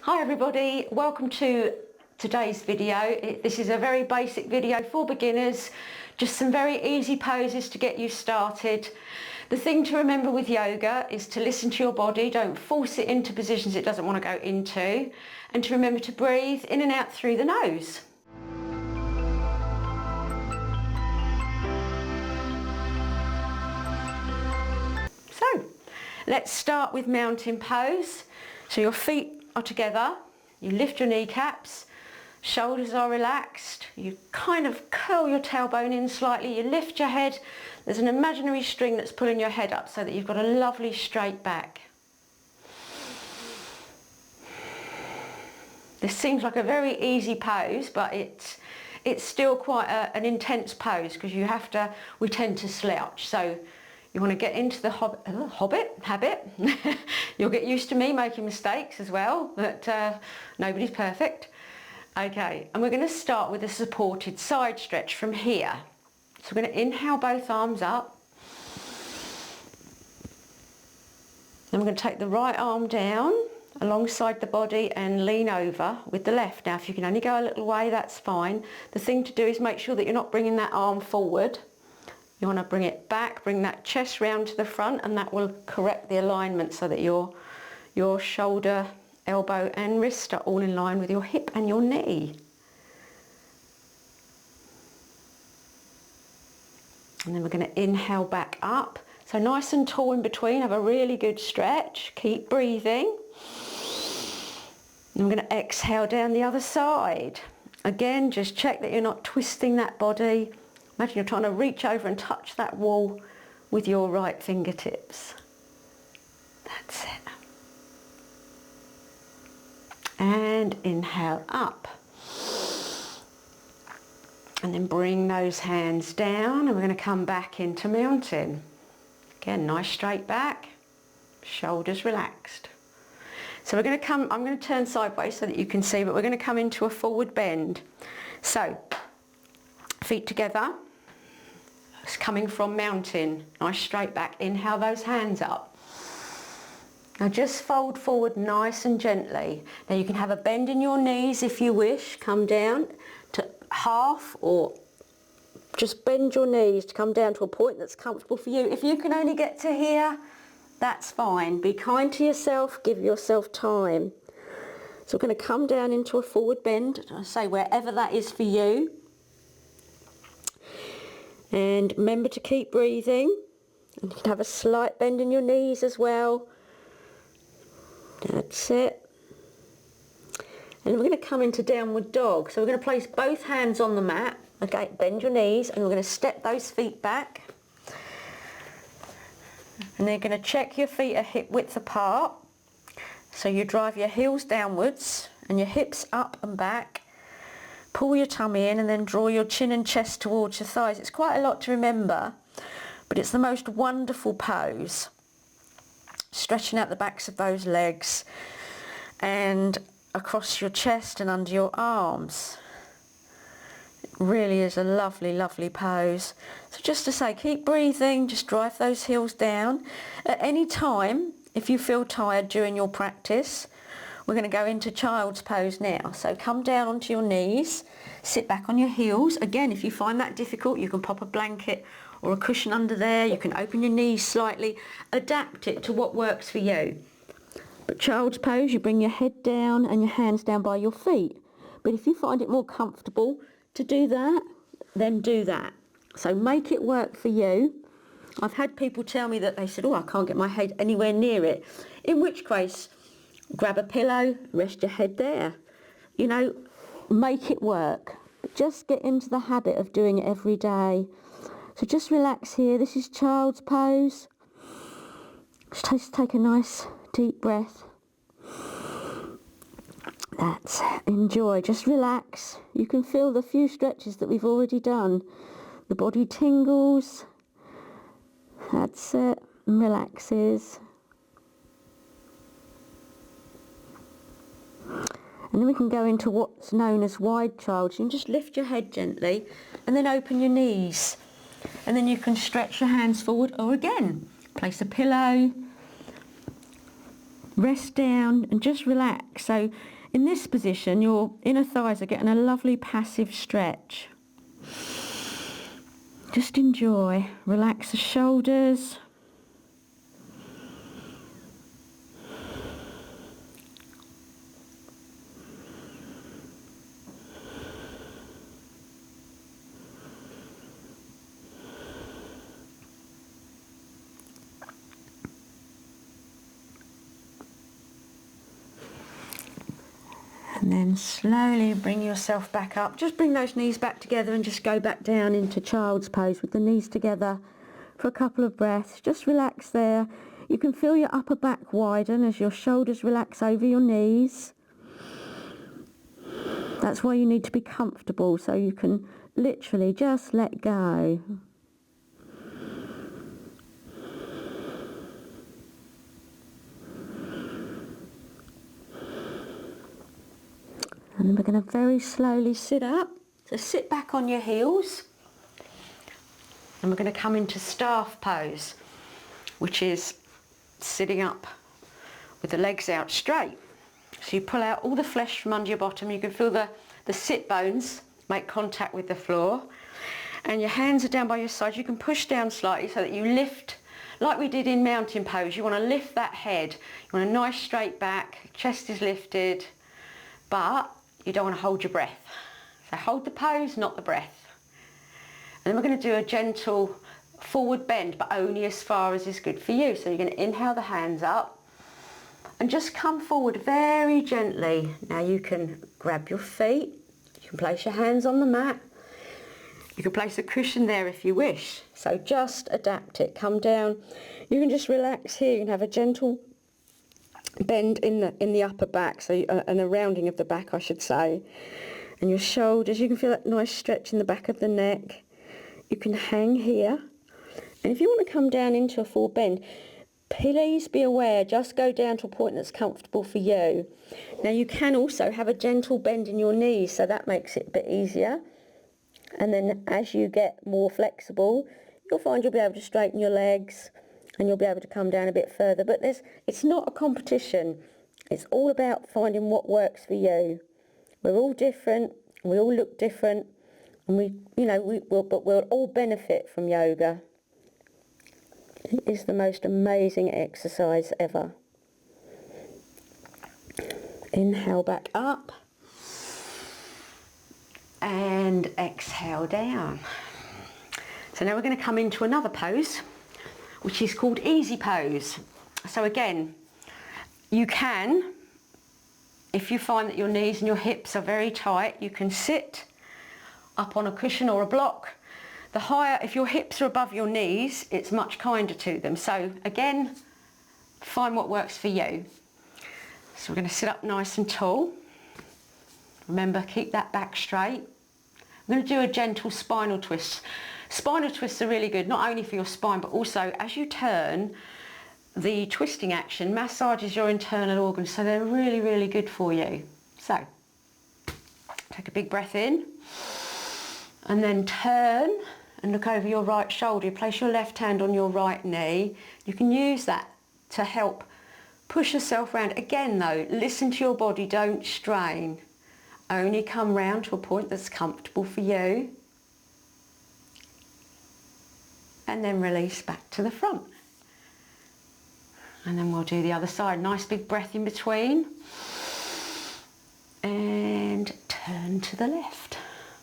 Hi everybody, welcome to today's video. This is a very basic video for beginners, just some very easy poses to get you started. The thing to remember with yoga is to listen to your body, don't force it into positions it doesn't want to go into, and to remember to breathe in and out through the nose. So, let's start with mountain pose. So your feet are together, you lift your kneecaps, shoulders are relaxed, you kind of curl your tailbone in slightly, you lift your head, there's an imaginary string that's pulling your head up so that you've got a lovely straight back. This seems like a very easy pose, but it's still quite an intense pose because we tend to slouch. So you want to get into the habit. You'll get used to me making mistakes as well, but nobody's perfect. Okay, and we're going to start with a supported side stretch from here. So we're going to inhale both arms up. Then we're going to take the right arm down alongside the body and lean over with the left. Now, if you can only go a little way, that's fine. The thing to do is make sure that you're not bringing that arm forward. You want to bring it back, bring that chest round to the front, and that will correct the alignment so that your shoulder, elbow and wrist are all in line with your hip and your knee. And then we're going to inhale back up. So nice and tall in between, have a really good stretch. Keep breathing. And we're going to exhale down the other side. Again, just check that you're not twisting that body. Imagine you're trying to reach over and touch that wall with your right fingertips. That's it. And inhale up. And then bring those hands down and we're going to come back into mountain. Again, nice straight back, shoulders relaxed. So I'm going to turn sideways so that you can see, but we're going to come into a forward bend. So, feet together. It's coming from mountain, nice straight back. Inhale those hands up. Now just fold forward nice and gently. Now you can have a bend in your knees if you wish. Come down to half or just bend your knees to come down to a point that's comfortable for you. If you can only get to here, that's fine. Be kind to yourself, give yourself time. So we're going to come down into a forward bend, I say wherever that is for you. And remember to keep breathing. And you can have a slight bend in your knees as well. That's it. And we're going to come into downward dog. So we're going to place both hands on the mat. Okay, bend your knees and we're going to step those feet back. And then you're going to check your feet are hip width apart. So you drive your heels downwards and your hips up and back. Pull your tummy in and then draw your chin and chest towards your thighs. It's quite a lot to remember, but it's the most wonderful pose. Stretching out the backs of those legs and across your chest and under your arms. It really is a lovely, lovely pose. So just to say, keep breathing, just drive those heels down. At any time, if you feel tired during your practice, we're going to go into child's pose now. So come down onto your knees, sit back on your heels. Again, if you find that difficult, you can pop a blanket or a cushion under there. You can open your knees slightly. Adapt it to what works for you. But child's pose, you bring your head down and your hands down by your feet. But if you find it more comfortable to do that, then do that. So make it work for you. I've had people tell me that they said, oh, I can't get my head anywhere near it. In which case, grab a pillow, rest your head there. You know, make it work. But just get into the habit of doing it every day. So just relax here. This is child's pose. Just take a nice deep breath. That's it. Enjoy. Just relax. You can feel the few stretches that we've already done. The body tingles. That's it. And relaxes. And then we can go into what's known as wide child. So you can just lift your head gently and then open your knees. And then you can stretch your hands forward, or again, place a pillow, Rest down and just relax. So in this position, your inner thighs are getting a lovely passive stretch. Just enjoy. Relax the shoulders. And then slowly bring yourself back up. Just bring those knees back together and just go back down into child's pose with the knees together for a couple of breaths. Just relax there. You can feel your upper back widen as your shoulders relax over your knees. That's why you need to be comfortable, so you can literally just let go. And then we're going to very slowly sit up. So sit back on your heels. And we're going to come into staff pose, which is sitting up with the legs out straight. So you pull out all the flesh from under your bottom. You can feel the sit bones make contact with the floor. And your hands are down by your sides. You can push down slightly so that you lift, like we did in mountain pose. You want to lift that head. You want a nice straight back, chest is lifted, but you don't want to hold your breath. So hold the pose, not the breath. And then we're going to do a gentle forward bend, but only as far as is good for you. So you're going to inhale the hands up and just come forward very gently. Now you can grab your feet. You can place your hands on the mat. You can place a cushion there if you wish. So just adapt it. Come down. You can just relax here. You can have a gentle bend in the upper back, so and a rounding of the back, I should say. And your shoulders, you can feel that nice stretch in the back of the neck. You can hang here. And if you want to come down into a full bend, please be aware, just go down to a point that's comfortable for you. Now you can also have a gentle bend in your knees, so that makes it a bit easier. And then as you get more flexible, you'll find you'll be able to straighten your legs and you'll be able to come down a bit further. But it's not a competition. It's all about finding what works for you. We're all different, we all look different, and we'll all benefit from yoga. It is the most amazing exercise ever. Inhale back up and exhale down. So now we're going to come into another pose, which is called easy pose. So again, you can, if you find that your knees and your hips are very tight, you can sit up on a cushion or a block. The higher, if your hips are above your knees, it's much kinder to them. So again, find what works for you. So we're going to sit up nice and tall. Remember, keep that back straight. I'm going to do a gentle spinal twist. Spinal twists are really good, not only for your spine, but also as you turn, the twisting action massages your internal organs, so they're really, really good for you. So, take a big breath in, and then turn and look over your right shoulder. You place your left hand on your right knee. You can use that to help push yourself round. Again though, listen to your body, don't strain. Only come round to a point that's comfortable for you. And then release back to the front. And then we'll do the other side. Nice big breath in between. And turn to the left.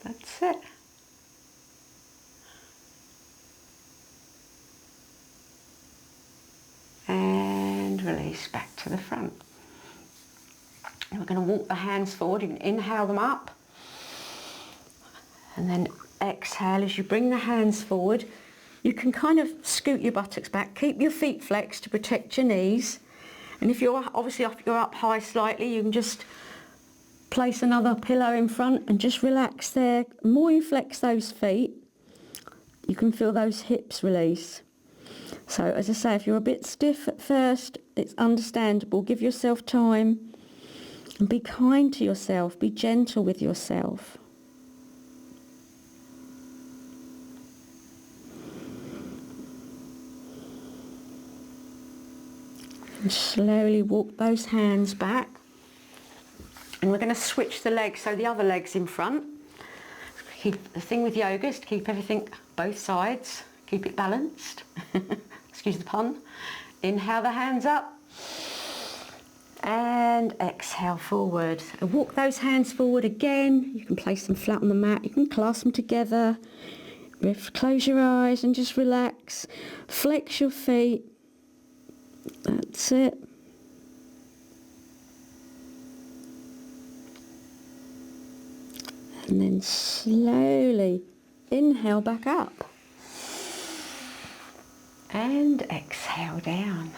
That's it. And release back to the front. And we're going to walk the hands forward. You can inhale them up. And then exhale as you bring the hands forward. You can kind of scoot your buttocks back, keep your feet flexed to protect your knees. And if you're up high slightly, you can just place another pillow in front and just relax there. The more you flex those feet, you can feel those hips release. So as I say, if you're a bit stiff at first, it's understandable. Give yourself time and be kind to yourself, be gentle with yourself. And slowly walk those hands back. And we're going to switch the legs, so the other leg's in front. Keep the thing with yoga is to keep everything both sides, keep it balanced. Excuse the pun. Inhale the hands up. And exhale forward. And walk those hands forward again. You can place them flat on the mat. You can clasp them together. Close your eyes and just relax. Flex your feet. That's it. And then slowly inhale back up. And exhale down.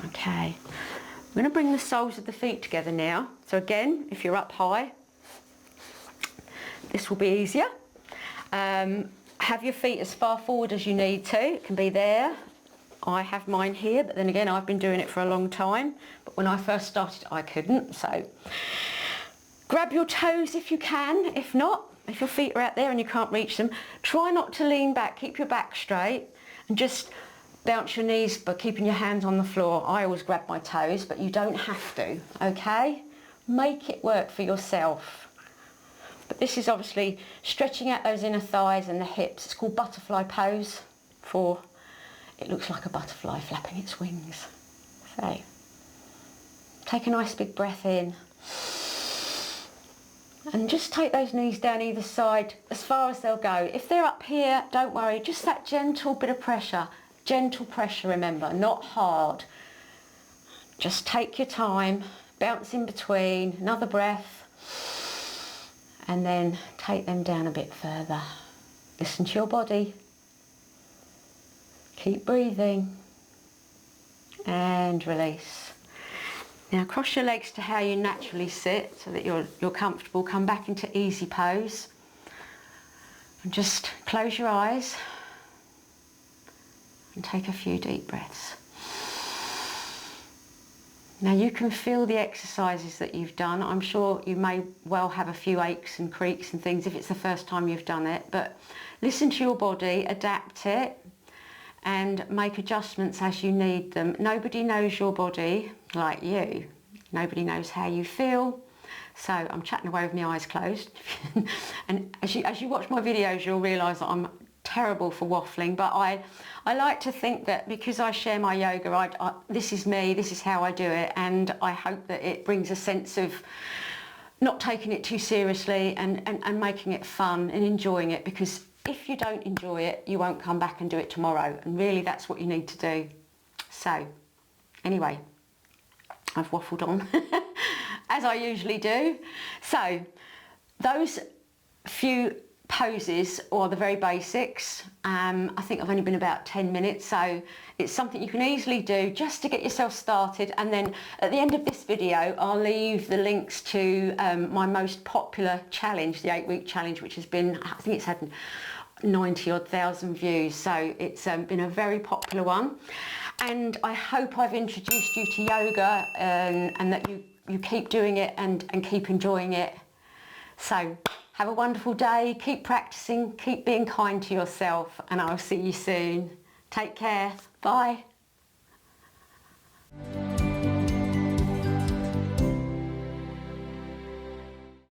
Okay. I'm going to bring the soles of the feet together now. So again, if you're up high, this will be easier. Have your feet as far forward as you need to. It can be there. I have mine here, but then again, I've been doing it for a long time. But when I first started, I couldn't. So grab your toes if you can. If not, if your feet are out there and you can't reach them, try not to lean back. Keep your back straight and just bounce your knees by keeping your hands on the floor. I always grab my toes, but you don't have to, okay? Make it work for yourself. But this is obviously stretching out those inner thighs and the hips. It's called butterfly pose, for it looks like a butterfly flapping its wings. So, take a nice big breath in. And just take those knees down either side as far as they'll go. If they're up here, don't worry, just that gentle bit of pressure. Gentle pressure, remember, not hard. Just take your time, bounce in between, another breath, and then take them down a bit further. Listen to your body. Keep breathing. And release. Now cross your legs to how you naturally sit so that you're comfortable. Come back into easy pose. And just close your eyes. And take a few deep breaths. Now you can feel the exercises that you've done. I'm sure you may well have a few aches and creaks and things if it's the first time you've done it, but listen to your body, adapt it and make adjustments as you need them. Nobody knows your body like you. Nobody knows how you feel. So I'm chatting away with my eyes closed. And as you watch my videos, you'll realise that I'm terrible for waffling, but I like to think that because I share my yoga, this is me, this is how I do it, and I hope that it brings a sense of not taking it too seriously and making it fun and enjoying it, because if you don't enjoy it, you won't come back and do it tomorrow, and really that's what you need to do. So anyway, I've waffled on as I usually do. So those few poses are the very basics. I think I've only been about 10 minutes, so it's something you can easily do just to get yourself started. And then at the end of this video, I'll leave the links to my most popular challenge, the 8-week challenge, which has been, I think it's had 90,000 views, so it's been a very popular one. And I hope I've introduced you to yoga and that you keep doing it and keep enjoying it. So have a wonderful day, keep practicing, keep being kind to yourself, and I'll see you soon. Take care, bye.